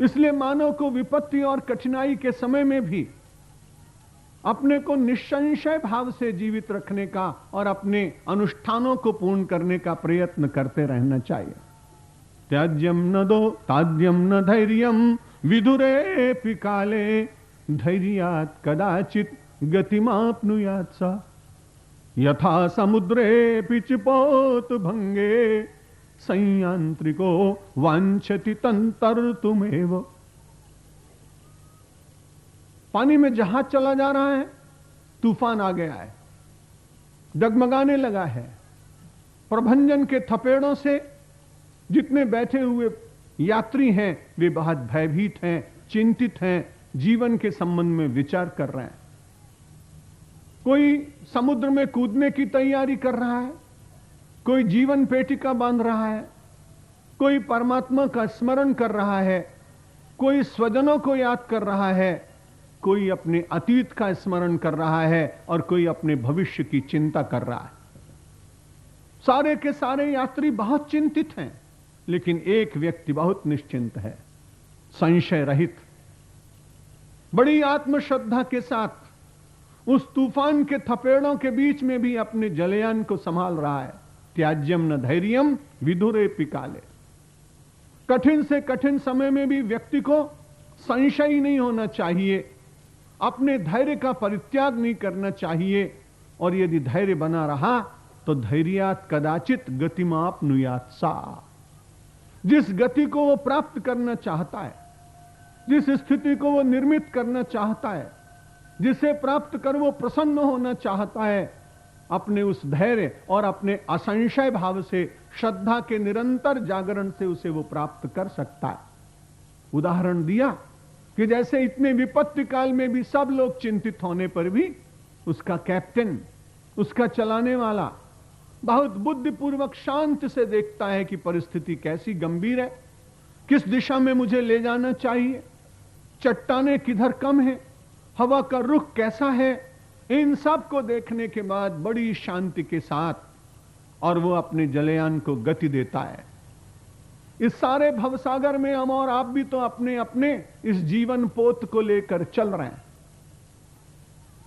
इसलिए मानव को विपत्ति और कठिनाई के समय में भी अपने को निसंशय भाव से जीवित रखने का और अपने अनुष्ठानों को पूर्ण करने का प्रयत्न करते रहना चाहिए। त्याज्यम न दो ताद्यम न धैर्यम विदुरेऽपि काले धैर्यात् कदाचित् गतिमाप्नुयात् सा यथा समुद्रेऽपि चिपोत भंगे संयांत्रिको वांछति तंतर्तुमेव। पानी में जहाज चला जा रहा है, तूफान आ गया है, डगमगाने लगा है, प्रभंजन के थपेड़ों से जितने बैठे हुए यात्री हैं वे बहुत भयभीत हैं, चिंतित हैं, जीवन के संबंध में विचार कर रहे हैं। कोई समुद्र में कूदने की तैयारी कर रहा है, कोई जीवन पेटिका बांध रहा है, कोई परमात्मा का स्मरण कर रहा है, कोई स्वजनों को याद कर रहा है, कोई अपने अतीत का स्मरण कर रहा है और कोई अपने भविष्य की चिंता कर रहा है। सारे के सारे यात्री बहुत चिंतित हैं, लेकिन एक व्यक्ति बहुत निश्चिंत है, संशय रहित, बड़ी आत्मश्रद्धा के साथ उस तूफान के थपेड़ों के बीच में भी अपने जलयान को संभाल रहा है। त्याज्यम न धैर्यम विदुरेऽपि काले। कठिन से कठिन समय में भी व्यक्ति को संशय ही नहीं होना चाहिए, अपने धैर्य का परित्याग नहीं करना चाहिए, और यदि धैर्य बना रहा तो धैर्यात् कदाचित् गतिमाप्नुयात् सा। जिस गति को वो प्राप्त करना चाहता है, जिस स्थिति को वो निर्मित करना चाहता है, जिसे प्राप्त कर वो प्रसन्न होना चाहता है, अपने उस धैर्य और अपने असंशय भाव से, श्रद्धा के निरंतर जागरण से उसे वो प्राप्त कर सकता है। उदाहरण दिया कि जैसे इतने विपत्ति काल में भी सब लोग चिंतित होने पर भी उसका कैप्टन, उसका चलाने वाला बहुत बुद्धिपूर्वक शांत से देखता है कि परिस्थिति कैसी गंभीर है, किस दिशा में मुझे ले जाना चाहिए, चट्टानें किधर कम है, हवा का रुख कैसा है, इन सब को देखने के बाद बड़ी शांति के साथ और वो अपने जलयान को गति देता है। इस सारे भवसागर में हम और आप भी तो अपने अपने इस जीवन पोत को लेकर चल रहे हैं।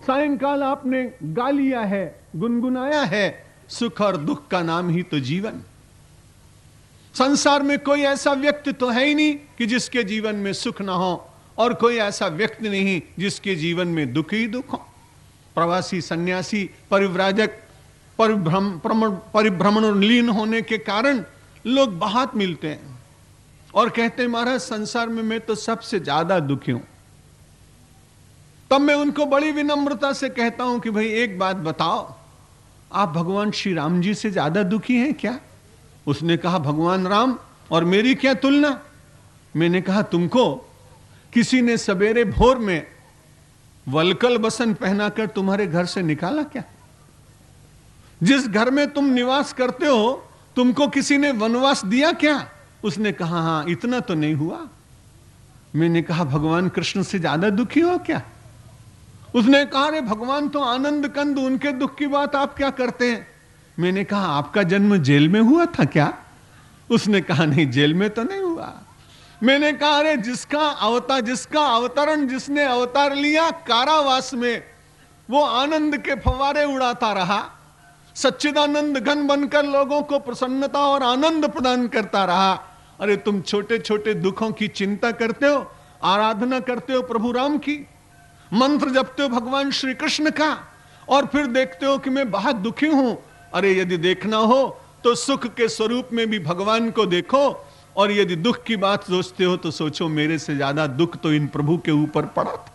सायंकाल आपने गा लिया है, गुनगुनाया है, सुख और दुख का नाम ही तो जीवन। संसार में कोई ऐसा व्यक्ति तो है ही नहीं कि जिसके जीवन में सुख ना हो, और कोई ऐसा व्यक्ति नहीं जिसके जीवन में दुख ही दुख हो। प्रवासी, सन्यासी, परिव्राजक, परिभ्रमण और लीन होने के कारण लोग बहुत मिलते हैं और कहते हैं महाराज संसार में मैं तो सबसे ज्यादा दुखी हूं। तब मैं उनको बड़ी विनम्रता से कहता हूं कि भाई एक बात बताओ, आप भगवान श्री राम जी से ज्यादा दुखी हैं क्या? उसने कहा भगवान राम और मेरी क्या तुलना। मैंने कहा तुमको किसी ने सवेरे भोर में वलकल बसन पहनाकर तुम्हारे घर से निकाला क्या? जिस घर में तुम निवास करते हो तुमको किसी ने वनवास दिया क्या? उसने कहा हां, इतना तो नहीं हुआ। मैंने कहा भगवान कृष्ण से ज्यादा दुखी हो क्या? उसने कहा अरे भगवान तो आनंद कंद, उनके दुख की बात आप क्या करते हैं? मैंने कहा आपका जन्म जेल में हुआ था क्या? उसने कहा नहीं, जेल में तो नहीं हुआ। मैंने कहा अरे जिसका अवतरण जिसने अवतार लिया कारावास में, वो आनंद के फव्वारे उड़ाता रहा, सच्चिदानंद घन बनकर लोगों को प्रसन्नता और आनंद प्रदान करता रहा। अरे तुम छोटे छोटे दुखों की चिंता करते हो, आराधना करते हो प्रभु राम की, मंत्र जपते हो भगवान श्री कृष्ण का, और फिर देखते हो कि मैं बहुत दुखी हूं। अरे यदि देखना हो तो सुख के स्वरूप में भी भगवान को देखो, और यदि दुख की बात सोचते हो तो सोचो मेरे से ज्यादा दुख तो इन प्रभु के ऊपर पड़ा था।